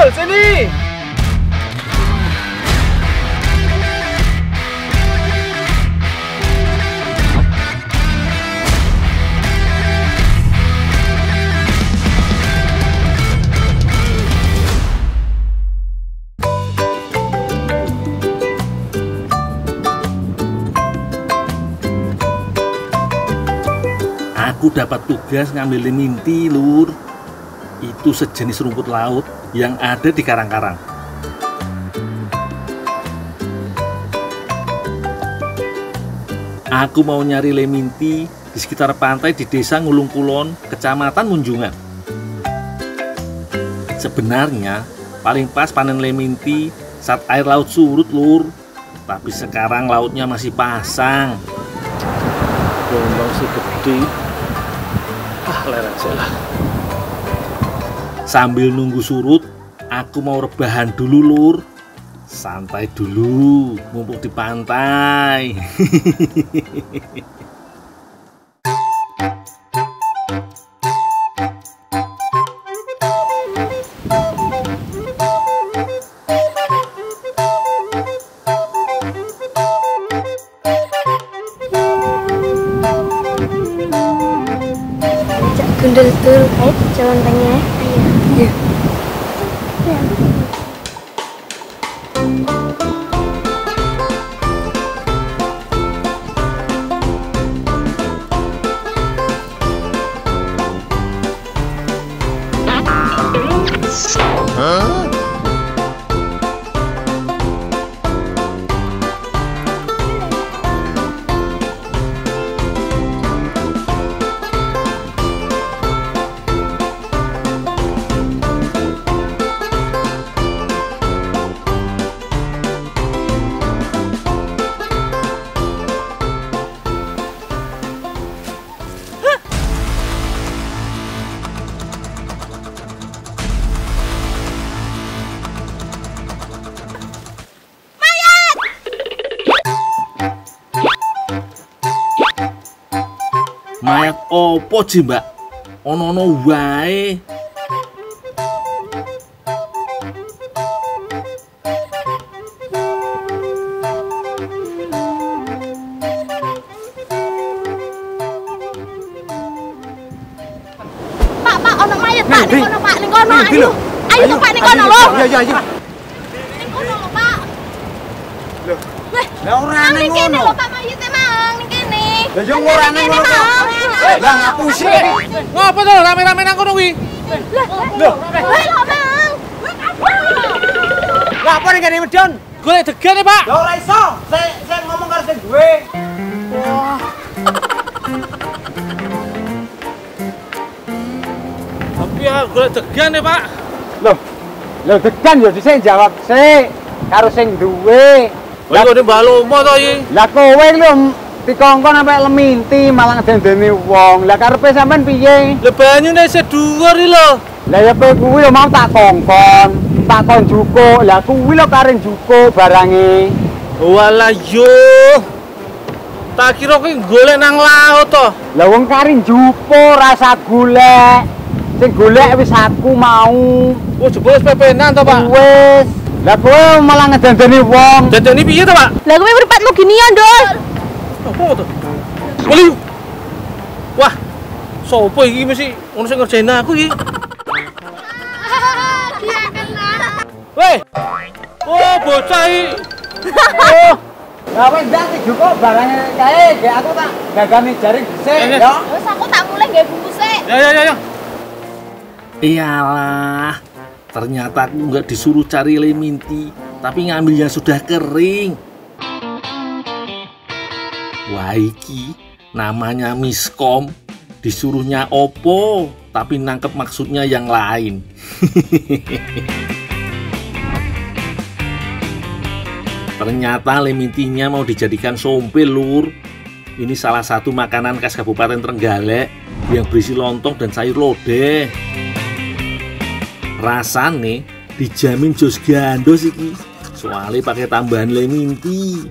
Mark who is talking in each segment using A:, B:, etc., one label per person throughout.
A: Dul, sini.
B: Aku dapat tugas ngambil minti, Lur. Itu sejenis rumput laut yang ada di karang-karang. Aku mau nyari leminti di sekitar pantai di desa Ngulung Kulon, kecamatan Munjungan. Sebenarnya paling pas panen leminti saat air laut surut, Lur. Tapi sekarang lautnya masih pasang.
A: Gelombang si gede. Leren lah.
B: Sambil nunggu surut, aku mau rebahan dulu, Lur. Santai dulu, mumpung di pantai.
C: Gundul tuh, jalan tanya. Iya.
B: Mayat opo ji, Mbak? Ono-ono wae.
C: Pak, ono mayat, Pak. Ning kono, Pak. Ning kono. Ayo. Ayo, Pak, ning kono lho.
A: Iya.
C: Ning kono lho, Pak.
A: Loh. Lah ora
C: Ning kene lho, Pak, mayite mang. Ning kene.
A: Lah yo ora ning ngono. Lah ngapusi.
D: Ngopo to rame-rame nang kono kuwi?
A: Loh.
C: Lho, Mang.
A: Lah apa ning kene medon?
D: Golek degan, Pak.
A: Lah ora iso. Saya ngomong karo sing duwe.
D: Tapi ya golek degan, Pak.
A: Loh degan yo dhisik jawab sik karo sing duwe.
D: Lah kok Mbak Lomo to iki?
A: Lah kowe lho dikongkon sampe leminti malah ngedendeni wong. Lah karepe sampean piye?
D: Lah banyune isih dhuwur iki lho.
A: Lah ya kowe kuwi lho mau tak kongkon, tak kon jukuk. Lah kuwi lho karing jukuk barange.
D: Walah yo. Tak kira kuwi golek nang laut to.
A: Lah wong karing jukuk rasa golek. Sing golek wis aku mau.
D: Oh jebul wis pepenan to, Pak.
A: Wis. Lah kowe malah ngedendeni wong.
D: Dadane piye to, Pak?
C: Lah kowe mripatmu gini ya, Dul.
D: Apa to? Wali. Wah. Sopo iki mesti ono sing ngerjain aku iki.
C: Dia kena.
D: Weh. Oh, bocah iki. Oh.
A: Lah wis ndak jukuk barange kae, gek aku tak gagani jaring dhisik ya.
C: Wis aku tak mulai nggae bungkuse.
D: Ya.
B: Iyalah, ternyata aku nggak disuruh cari leminti, tapi ngambilnya sudah kering. Wah iki namanya miskom, disuruhnya opo, tapi nangkep maksudnya yang lain. Ternyata lemintinya mau dijadikan sompe, Lur. Ini salah satu makanan khas Kabupaten Trenggalek yang berisi lontong dan sayur lodeh. Rasane dijamin jos gandos iki, soalnya pakai tambahan leminti.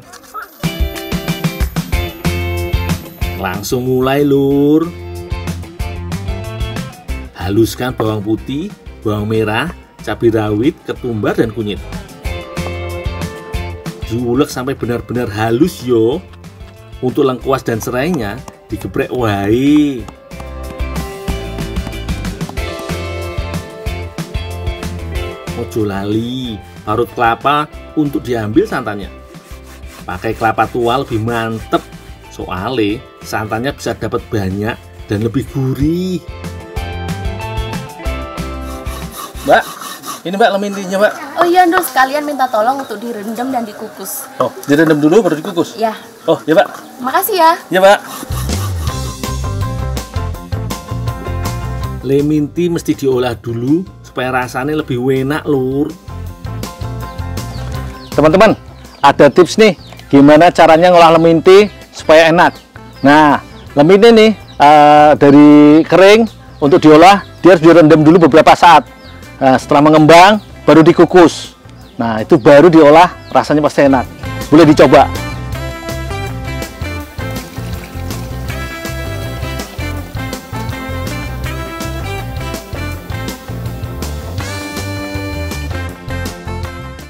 B: Langsung mulai, Lur. Haluskan bawang putih, bawang merah, cabai rawit, ketumbar, dan kunyit. Diulek sampai benar-benar halus yo. Untuk lengkuas dan serainya digeprek wae. Ojo lali parut kelapa untuk diambil santannya. Pakai kelapa tua lebih mantep, soalnya santannya bisa dapat banyak dan lebih gurih.
D: Mbak, ini Mbak lemintinya Mbak.
C: Oh iya Ndul, sekalian minta tolong untuk direndam dan dikukus.
D: Oh, direndam dulu baru dikukus?
C: Ya.
D: Oh, ya Mbak.
C: Makasih ya.
D: Ya Mbak.
B: Leminti mesti diolah dulu supaya rasanya lebih enak, Lur.
D: Teman-teman, ada tips nih gimana caranya ngolah leminti supaya enak. Nah, leminti nih dari kering untuk diolah dia harus direndam dulu beberapa saat. Nah, setelah mengembang baru dikukus. Nah, itu baru diolah, rasanya pasti enak. Boleh dicoba.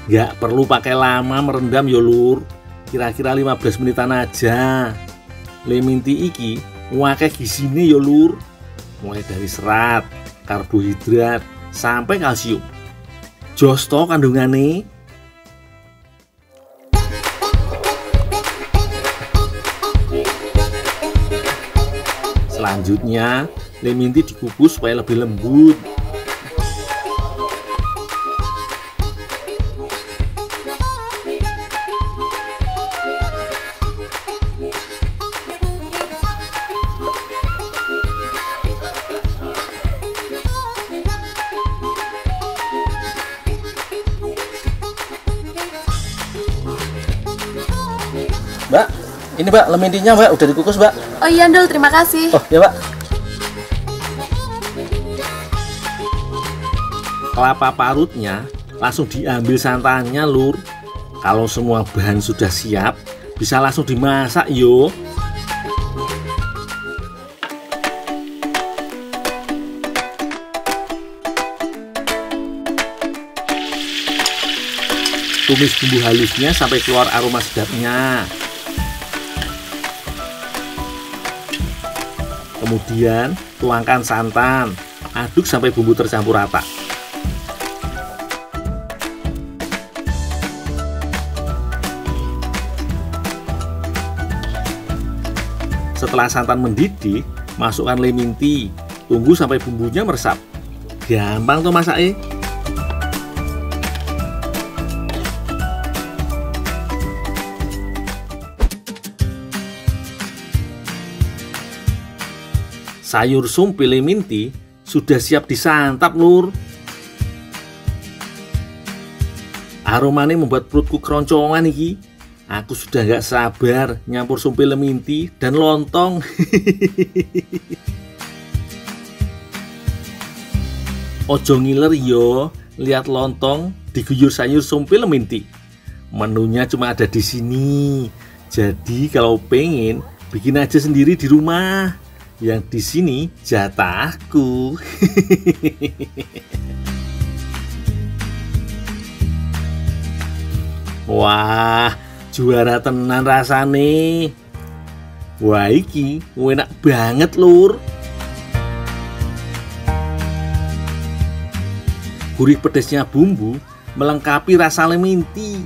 B: Nggak perlu pakai lama merendam yo, Lur. Kira-kira 15 menitan aja. Leminti iki ngakeh gisine yo, Lur. Mulai dari serat, karbohidrat, sampai kalsium. Jos to kandungane. Selanjutnya, leminti dikukus supaya lebih lembut.
D: Mbak, ini Mbak lemintinya Mbak udah dikukus Mbak.
C: Oh iya Ndul, terima kasih.
D: Oh ya Mbak.
B: Kelapa parutnya langsung diambil santannya, Lur. Kalau semua bahan sudah siap, bisa langsung dimasak yo. Tumis bumbu halusnya sampai keluar aroma sedapnya. Kemudian tuangkan santan, aduk sampai bumbu tercampur rata. Setelah santan mendidih, masukkan leminti. Tunggu sampai bumbunya meresap. Gampang tuh masaknya. Sayur sumpil leminti sudah siap disantap, Lur. Aromanya membuat perutku keroncongan iki. Aku sudah gak sabar nyampur sumpil leminti dan lontong. Ojo ngiler yo, lihat lontong diguyur sayur sumpil leminti. Menunya cuma ada di sini. Jadi kalau pengen bikin aja sendiri di rumah. Yang di sini jatahku. Wah, juara tenan rasane. Wah, iki enak banget, Lur. Gurih pedesnya bumbu melengkapi rasa leminti.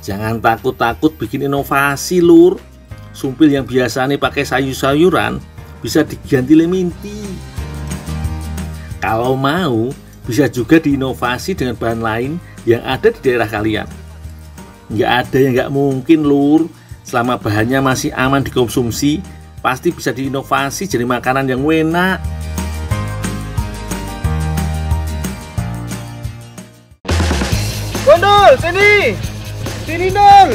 B: Jangan takut-takut bikin inovasi, Lur. Sumpil yang biasanya pakai sayur-sayuran bisa diganti leminti. Kalau mau, bisa juga diinovasi dengan bahan lain yang ada di daerah kalian. Nggak ada yang nggak mungkin, Lur. Selama bahannya masih aman dikonsumsi, pasti bisa diinovasi jadi makanan yang enak.
D: Gondol, sini. Sini dong.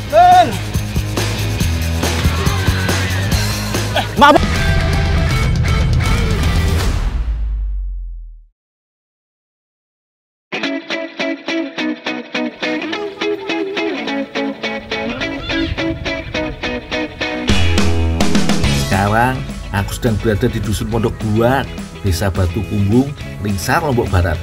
D: Dong.
A: Maaf.
B: Sekarang aku sedang berada di Dusun Pondok Buak, Desa Batu Kumbung, Lingsar, Lombok Barat.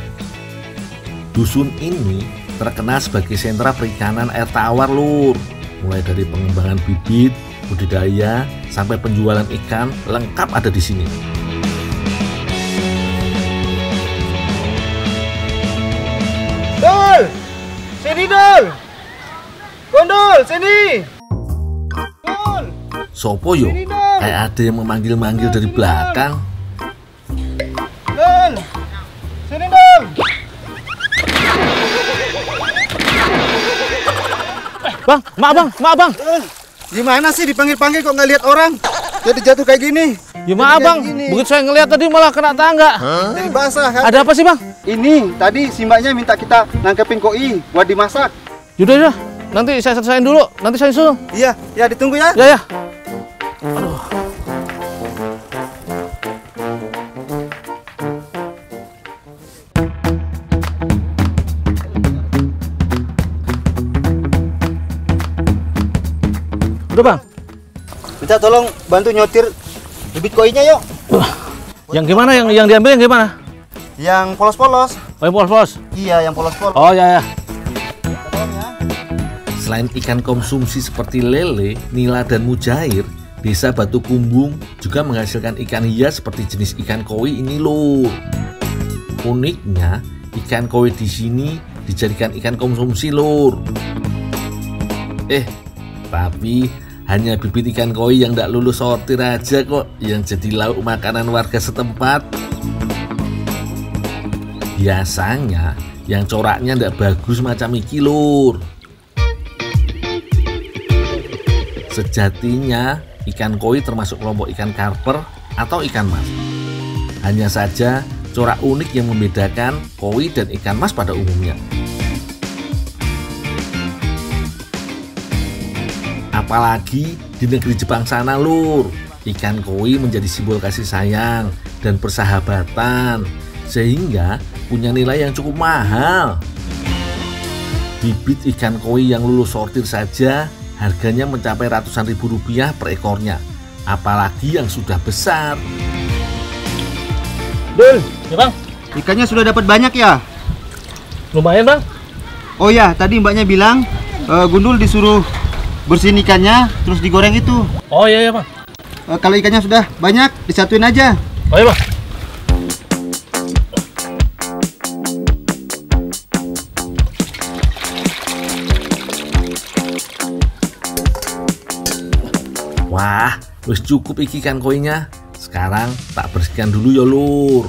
B: Dusun ini terkenal sebagai sentra perikanan air tawar, Lur. Mulai dari pengembangan bibit, budidaya, sampai penjualan ikan lengkap ada di sini.
A: Dul! Sini, Dul! Gondol, sini! Dul!
B: Sopo yo? Kayak ada yang memanggil-manggil dari belakang.
A: Dul! Sini, Dul!
D: Bang, maaf bang.
A: Gimana sih dipanggil-panggil kok nggak lihat orang? Jadi jatuh kayak gini.
D: Ya maaf bang, begitu saya ngeliat tadi malah kena tangga.
A: Jadi basah kan?
D: Ada apa sih bang?
A: Ini tadi si mbaknya minta kita nangkepin koi buat dimasak.
D: Yaudah, nanti saya selesaiin dulu, nanti saya susul.
A: Iya, ya ditunggu ya.
D: Ya. Udah bang.
A: Minta tolong bantu nyotir bibit koinya yuk.
D: Yang gimana? Yang diambil yang gimana?
A: Yang polos-polos.
D: Oh yang polos-polos.
A: Iya, yang polos-polos.
D: Oh ya.
B: Selain ikan konsumsi seperti lele, nila, dan mujair, desa Batu Kumbung juga menghasilkan ikan hias seperti jenis ikan koi ini, Lur. Uniknya, ikan koi di sini dijadikan ikan konsumsi, Lur. Tapi hanya bibit ikan koi yang tidak lulus sortir aja kok yang jadi lauk makanan warga setempat. Biasanya yang coraknya tidak bagus macam iki, Lur. Sejatinya ikan koi termasuk kelompok ikan karper atau ikan mas. Hanya saja corak unik yang membedakan koi dan ikan mas pada umumnya. Apalagi di negeri Jepang sana, Lur, ikan koi menjadi simbol kasih sayang dan persahabatan, sehingga punya nilai yang cukup mahal. Bibit ikan koi yang lulus sortir saja harganya mencapai ratusan ribu rupiah per ekornya, apalagi yang sudah besar.
A: Dul,
D: Ya bang,
A: ikannya sudah dapat banyak ya?
D: lumayan bang.
A: Oh ya, tadi mbaknya bilang Gundul disuruh bersihin ikannya terus digoreng itu.
D: Oh iya bang.
A: Kalau ikannya sudah banyak disatuin aja.
D: Oh iya bang.
B: Wah, wis cukup iki ikan koinya. Sekarang tak bersihkan dulu ya, Lur.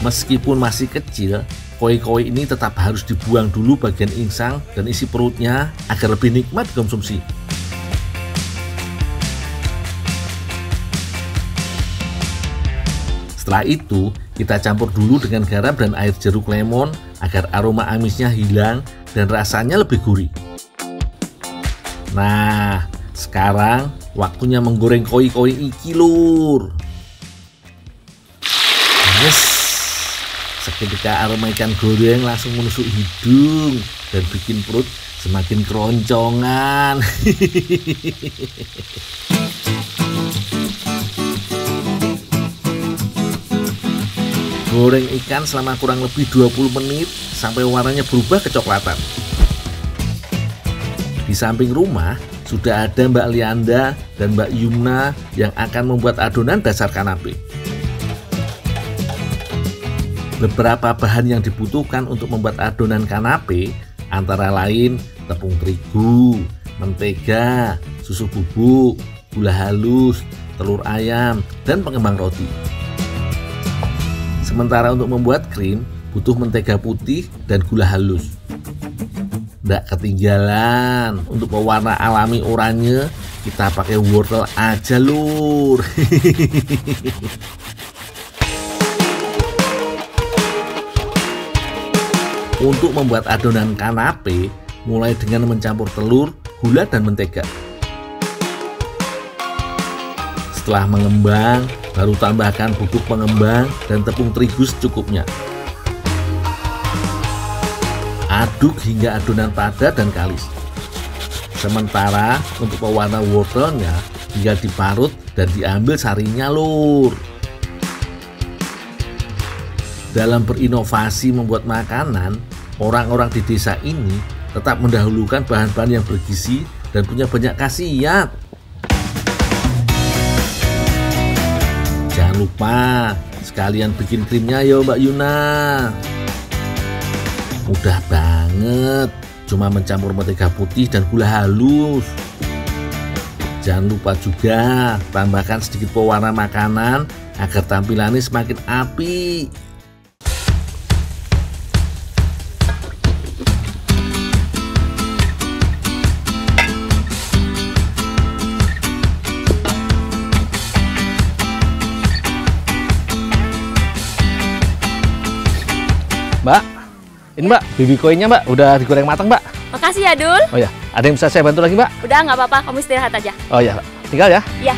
B: Meskipun masih kecil, koi-koi ini tetap harus dibuang dulu bagian insang dan isi perutnya agar lebih nikmat dikonsumsi. Setelah itu, kita campur dulu dengan garam dan air jeruk lemon agar aroma amisnya hilang dan rasanya lebih gurih. Nah, sekarang waktunya menggoreng koi-koi iki, Lur. Yes. Seketika aroma ikan goreng langsung menusuk hidung dan bikin perut semakin keroncongan. Goreng ikan selama kurang lebih 20 menit sampai warnanya berubah kecoklatan. Di samping rumah sudah ada Mbak Lianda dan Mbak Yumna yang akan membuat adonan dasar kanape. Beberapa bahan yang dibutuhkan untuk membuat adonan kanape antara lain tepung terigu, mentega, susu bubuk, gula halus, telur ayam, dan pengembang roti. Sementara untuk membuat krim butuh mentega putih dan gula halus. Nggak ketinggalan, untuk pewarna alami oranye kita pakai wortel aja, Lur. Untuk membuat adonan kanape, mulai dengan mencampur telur, gula, dan mentega. Setelah mengembang, baru tambahkan bubuk pengembang dan tepung terigu secukupnya. Aduk hingga adonan padat dan kalis. Sementara untuk pewarna wortelnya tinggal diparut dan diambil sarinya, Lur. Dalam berinovasi membuat makanan, orang-orang di desa ini tetap mendahulukan bahan-bahan yang bergizi dan punya banyak khasiat. Jangan lupa sekalian bikin krimnya yo Mbak Yuna. Mudah banget, cuma mencampur mentega putih dan gula halus. Jangan lupa juga tambahkan sedikit pewarna makanan agar tampilannya semakin apik.
D: Mbak, ini Mbak, baby koi-nya Mbak udah digoreng matang Mbak.
C: Makasih ya, Dul.
D: Oh ya, ada yang bisa saya bantu lagi Mbak?
C: Udah nggak apa-apa, kamu istirahat aja.
D: Oh ya, tinggal ya.
C: Iya.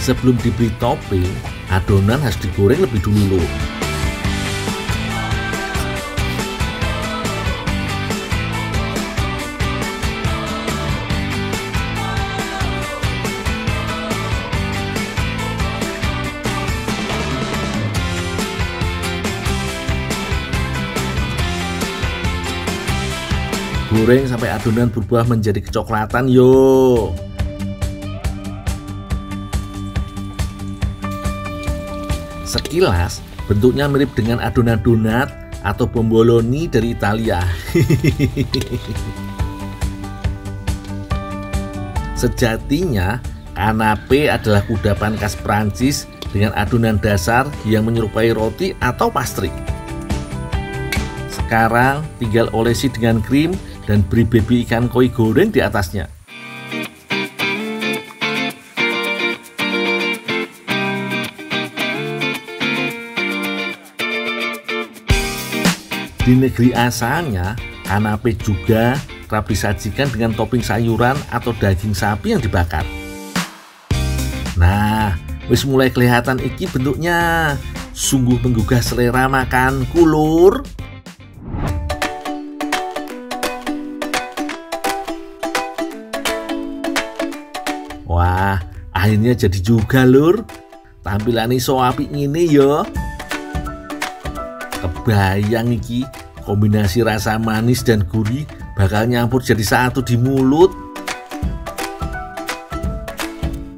B: Sebelum diberi topping, adonan harus digoreng lebih dulu, Lur. Goreng sampai adonan berubah menjadi kecoklatan yo. Sekilas bentuknya mirip dengan adonan donat atau bomboloni dari Italia. Sejatinya kanape adalah kudapan khas Prancis dengan adonan dasar yang menyerupai roti atau pastry. Sekarang tinggal olesi dengan krim dan beri baby ikan koi goreng di atasnya. Di negeri asalnya, kanape juga kerap disajikan dengan topping sayuran atau daging sapi yang dibakar. Nah, wis mulai kelihatan iki bentuknya. Sungguh menggugah selera makanku, Lur. Wah, akhirnya jadi juga, Lur. Tampilannya so apik ngene yo. Kebayang iki kombinasi rasa manis dan gurih bakal nyampur jadi satu di mulut.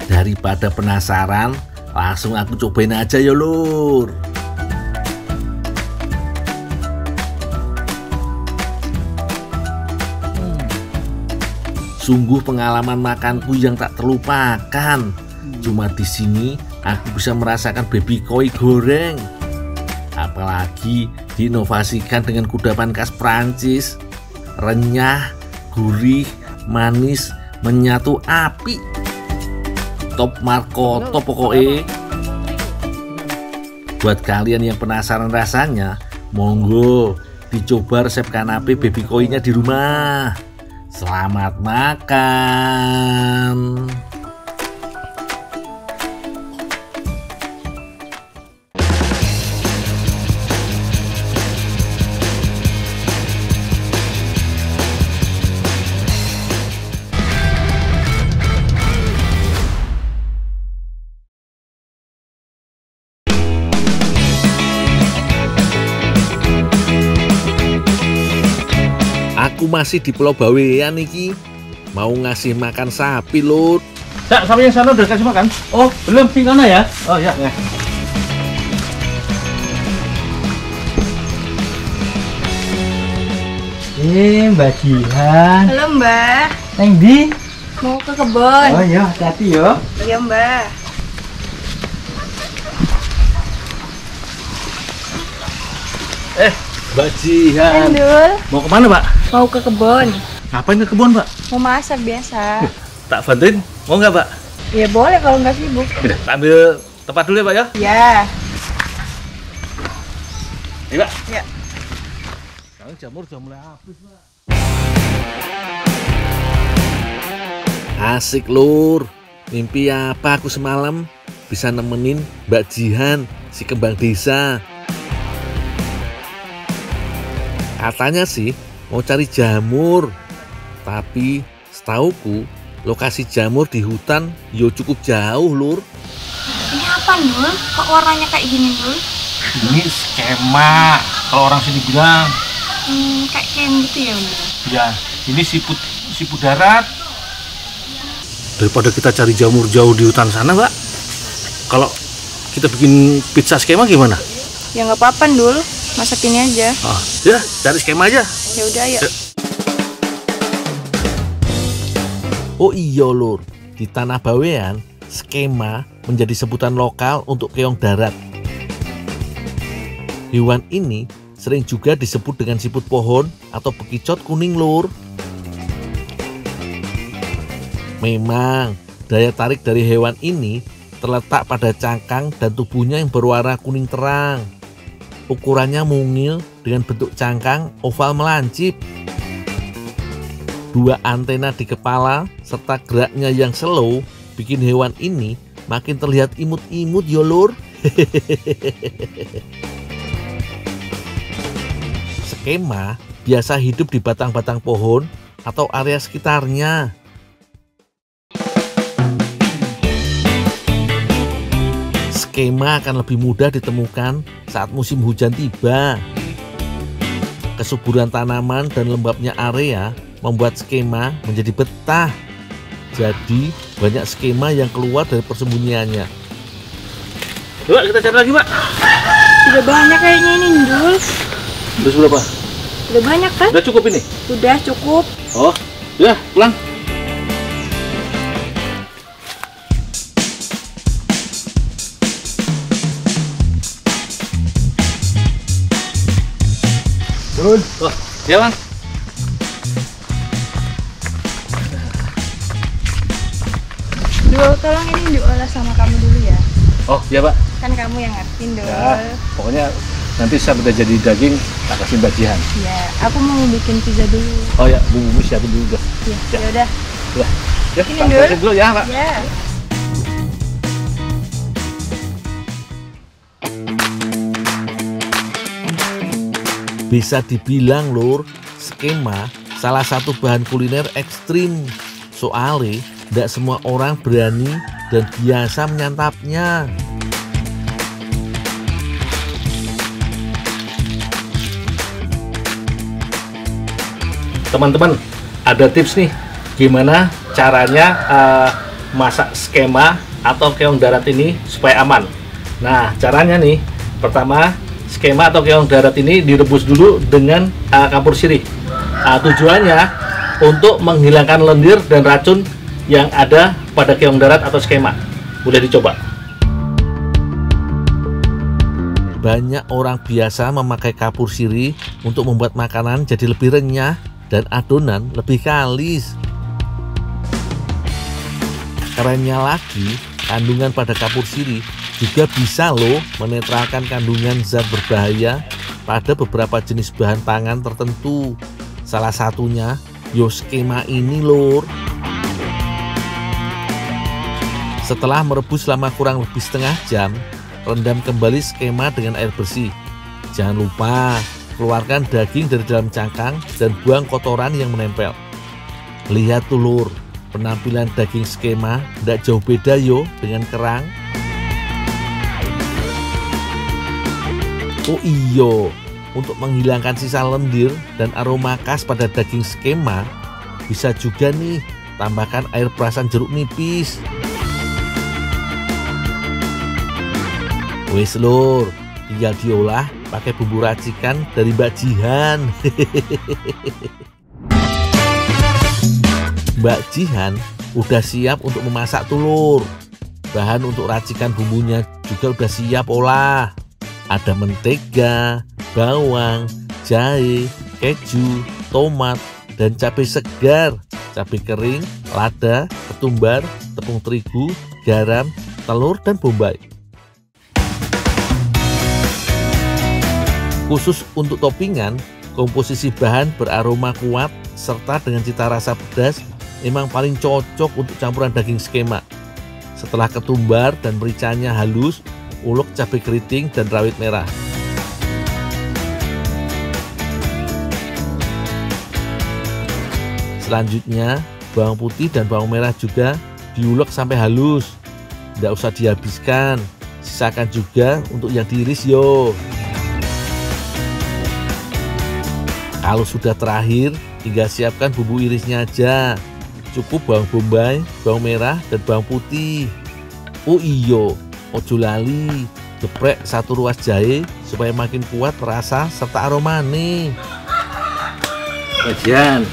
B: Daripada penasaran, langsung aku cobain aja ya, Lur. Sungguh pengalaman makanku yang tak terlupakan. Cuma di sini aku bisa merasakan baby koi goreng. Apalagi diinovasikan dengan kudapan khas Prancis. Renyah, gurih, manis, menyatu apik. Top markoto pokoknya. Buat kalian yang penasaran rasanya, monggo dicoba resep kanape baby koi-nya di rumah. Selamat makan. Aku masih di Pulau Bawean iki. Mau ngasih makan sapi, Lur.
D: Cak, sapi yang sana udah kasih makan? Oh, belum, di sana ya? Oh ya.
A: Mbak Jihan.
C: Halo, Mbak.
A: Neng di?
C: Mau ke kebun.
A: Oh iya, hati-hati yo.
C: Iya, Mbak.
D: Mbak Jihan.
C: Dul,
D: Mau kemana, Pak?
C: mau ke kebun.
D: Ngapain ke kebun, Pak?
C: Mau masak biasa.
D: Tak bantuin, mau nggak, Pak?
C: Ya boleh kalau nggak sibuk.
D: Udah, tak ambil tempat dulu ya, Pak ya?
C: Ya.
D: Iya, Pak.
C: Ya.
D: Sekarang jamur udah mulai habis, Pak.
B: Asik, Lur. Mimpi apa aku semalam bisa nemenin Mbak Jihan, si kembang desa. Katanya sih mau cari jamur. Tapi setauku lokasi jamur di hutan yo cukup jauh, Lur.
C: Ini apa, Nul? Kok warnanya kayak gini, Nul?
B: Ini skema, kalau orang sini bilang.
C: Kayak kem gitu ya, Nul?
B: Ya, ini siput darat. Daripada kita cari jamur jauh di hutan sana, Mbak. Kalau kita bikin pizza skema gimana?
C: Ya nggak apa-apa, Nul. Masak ini aja.
B: Ah, ya, cari skema aja.
C: Ya udah, ayo.
B: Oh iya, Lur. Di Tanah Bawean, skema menjadi sebutan lokal untuk keong darat. Hewan ini sering juga disebut dengan siput pohon atau bekicot kuning, Lur. Memang, daya tarik dari hewan ini terletak pada cangkang dan tubuhnya yang berwarna kuning terang. Ukurannya mungil dengan bentuk cangkang oval melancip. 2 antena di kepala serta geraknya yang slow bikin hewan ini makin terlihat imut-imut ya, Lur. Skema biasa hidup di batang-batang pohon atau area sekitarnya. Skema akan lebih mudah ditemukan saat musim hujan tiba. Kesuburan tanaman dan lembabnya area membuat skema menjadi betah. Jadi banyak skema yang keluar dari persembunyiannya. Coba kita cari lagi, Pak.
C: Udah banyak kayaknya ini, Nul.
B: Udah berapa?
C: Udah banyak kan?
B: Udah cukup ini?
C: Udah cukup.
B: Oh, ya pulang.
A: Dul.
B: Oh, ya Bang.
C: Dul, tolong ini diolah sama kamu dulu ya.
B: Oh, ya Pak.
C: Kan kamu yang ngertiin, Dul.
D: Ya, pokoknya nanti saya udah jadi daging, tak kasih Mbak Jihan.
C: Ya, aku mau bikin pizza dulu.
D: Oh ya, bumbu siapin dulu dah.
C: Ya, ya udah.
D: Ya,
C: Ini,
D: tak
C: Dul.
D: kasih dulu ya, Pak.
C: Ya.
B: Bisa dibilang, Lur, skema salah satu bahan kuliner ekstrim. Soalnya tidak semua orang berani dan biasa menyantapnya. Teman-teman, ada tips nih gimana caranya masak skema atau keong darat ini supaya aman. Nah, caranya nih, pertama skema atau keong darat ini direbus dulu dengan kapur sirih. Tujuannya untuk menghilangkan lendir dan racun yang ada pada keong darat atau skema. Boleh dicoba. Banyak orang biasa memakai kapur sirih untuk membuat makanan jadi lebih renyah dan adonan lebih kalis. Kerennya lagi, kandungan pada kapur sirih juga bisa loh menetralkan kandungan zat berbahaya pada beberapa jenis bahan pangan tertentu. Salah satunya skema ini, Lur. Setelah merebus selama kurang lebih setengah jam, rendam kembali skema dengan air bersih. Jangan lupa keluarkan daging dari dalam cangkang dan buang kotoran yang menempel. Lihat tuh, Lur, penampilan daging skema tidak jauh beda yo dengan kerang. Oh iyo, untuk menghilangkan sisa lendir dan aroma khas pada daging skema, bisa juga nih tambahkan air perasan jeruk nipis. Wes, Lur, tinggal diolah pakai bumbu racikan dari Mbak Jihan. Mbak Jihan udah siap untuk memasak telur. Bahan untuk racikan bumbunya juga udah siap olah. Ada mentega, bawang, jahe, keju, tomat, dan cabai segar, cabai kering, lada, ketumbar, tepung terigu, garam, telur, dan bombay. Khusus untuk toppingan, komposisi bahan beraroma kuat serta dengan cita rasa pedas memang paling cocok untuk campuran daging skema. Setelah ketumbar dan mericanya halus, ulek cabai keriting dan rawit merah. Selanjutnya bawang putih dan bawang merah juga diulek sampai halus. Tidak usah dihabiskan, sisakan juga untuk yang diiris yo. Kalau sudah terakhir, tinggal siapkan bumbu irisnya aja. Cukup bawang bombay, bawang merah, dan bawang putih. Oh iyo, ojo lali, geprek 1 ruas jahe supaya makin kuat rasa serta aromanya.
E: Bagian.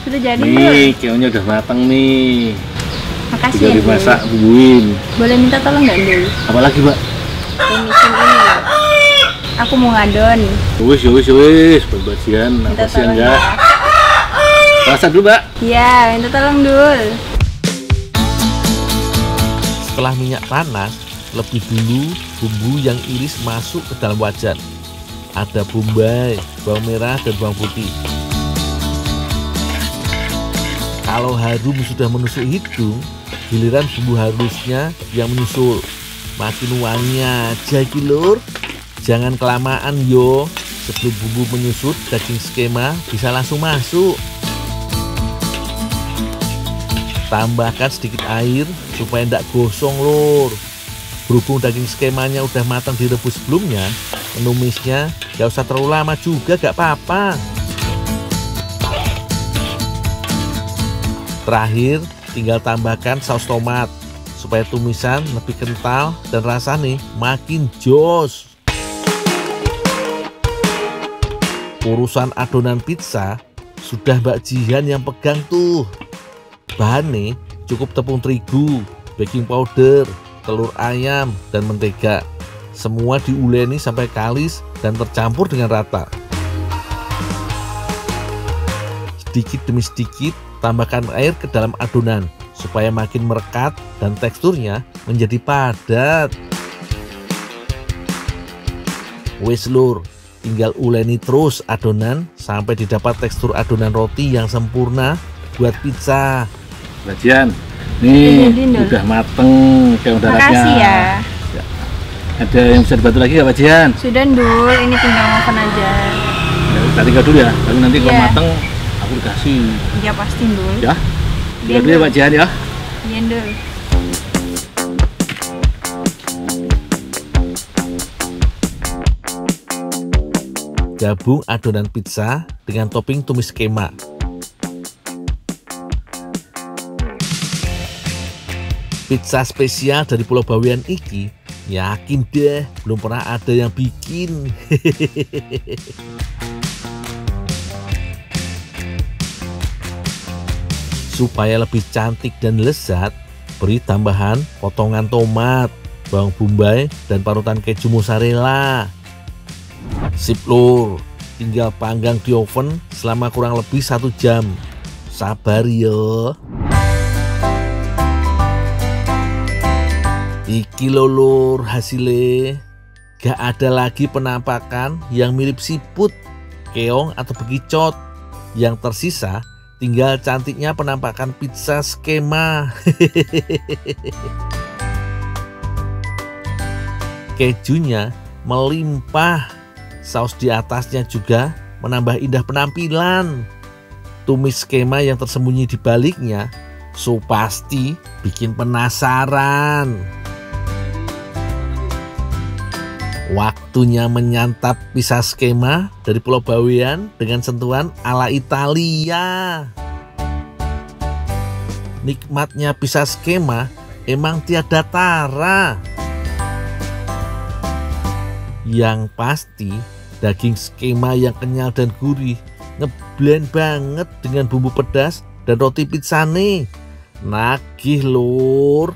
C: Sudah jadi
E: Nih, keongnya udah matang nih.
C: Makasih
E: Tinggal
C: ya, Dul.
E: dimasak, bumbuin.
C: Boleh minta tolong nggak, Dul?
E: Apa lagi, Mbak?
C: Tumisin ini. Aku mau ngadon.
E: Wis, bagian.
C: Minta
E: Apa sih
C: tolong
E: enggak?
C: ya.
E: Masak dulu, Mbak.
C: Iya, minta tolong, Dul.
B: Setelah minyak panas, lebih dulu bumbu yang iris masuk ke dalam wajan. Ada bombay, bawang merah, dan bawang putih. Kalau harum sudah menusuk hidung, giliran bumbu halusnya yang menyusul. Makin wangi aja iki lur. Jangan kelamaan yo. Sebelum bumbu menyusut, daging skema bisa langsung masuk. Tambahkan sedikit air supaya tidak gosong lur. Berhubung daging skemanya udah matang direbus sebelumnya, menumisnya gak usah terlalu lama juga, gak apa-apa. Terakhir, tinggal tambahkan saus tomat supaya tumisan lebih kental dan rasanya makin jos. Urusan adonan pizza sudah Mbak Jihan yang pegang tuh. Bahannya cukup tepung terigu, baking powder, telur ayam, dan mentega. Semua diuleni sampai kalis dan tercampur dengan rata. Sedikit demi sedikit tambahkan air ke dalam adonan supaya makin merekat dan teksturnya menjadi padat. Wes lur, tinggal uleni terus adonan sampai didapat tekstur adonan roti yang sempurna buat pizza.
E: Bagian. Nih,
C: Jadi, Dul.
E: udah mateng kayak daratnya.
C: Makasih ya.
E: Ada yang bisa dibantu lagi nggak, Pak Jihan?
C: Sudah, Dul. Ini tinggal oven aja.
E: Ya, kita tinggal dulu ya. Tapi nanti kalau
C: Iya.
E: mateng, aku dikasih.
C: Ya pasti, Dul.
E: Ya.
C: Iya,
E: Tinggal dulu ya,
C: Dul.
E: Pak Jihan ya.
C: Iya, Dul.
B: Gabung adonan pizza dengan topping tumis skema. Pizza spesial dari Pulau Bawean iki, yakin deh belum pernah ada yang bikin. Supaya lebih cantik dan lezat, beri tambahan potongan tomat, bawang bombay, dan parutan keju mozzarella. Sip lur, tinggal panggang di oven selama kurang lebih 1 jam. Sabar yo. Iki lho lur hasilnya. Gak ada lagi penampakan yang mirip siput, keong, atau bekicot. Yang tersisa tinggal cantiknya penampakan pizza skema. Kejunya melimpah, saus di atasnya juga menambah indah penampilan. Tumis skema yang tersembunyi di baliknya so pasti bikin penasaran. Waktunya menyantap pizza skema dari Pulau Bawean dengan sentuhan ala Italia. Nikmatnya pizza skema emang tiada tara. Yang pasti daging skema yang kenyal dan gurih ngeblend banget dengan bumbu pedas dan roti pizzane. Nagih lur.